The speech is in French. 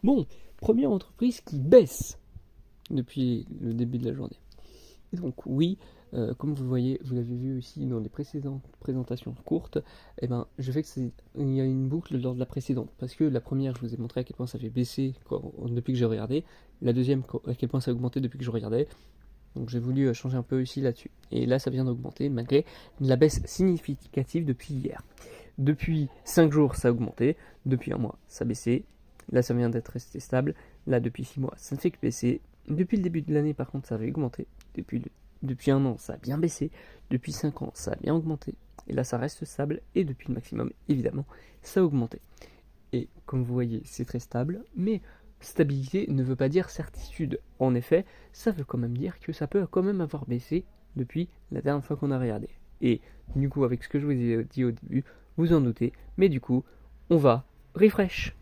Bon, première entreprise qui baisse depuis le début de la journée. Et donc oui, comme vous le voyez, vous l'avez vu aussi dans les précédentes présentations courtes, eh ben, je fais que il y a une boucle lors de la précédente. Parce que la première, je vous ai montré à quel point ça avait baissé depuis que j'ai regardé. La deuxième, à quel point ça a augmenté depuis que je regardais. Donc j'ai voulu changer un peu ici là-dessus. Et là, ça vient d'augmenter malgré la baisse significative depuis hier. Depuis 5 jours, ça a augmenté. Depuis un mois, ça a baissé. Là, ça vient d'être resté stable. Là, depuis 6 mois, ça ne fait que baisser. Depuis le début de l'année, par contre, ça avait augmenté. Depuis un an, ça a bien baissé. Depuis 5 ans, ça a bien augmenté. Et là, ça reste stable. Et depuis le maximum, évidemment, ça a augmenté. Et comme vous voyez, c'est très stable. Mais stabilité ne veut pas dire certitude. En effet, ça veut quand même dire que ça peut quand même avoir baissé depuis la dernière fois qu'on a regardé. Et du coup, avec ce que je vous ai dit au début, vous en doutez. Mais du coup, on va refresh.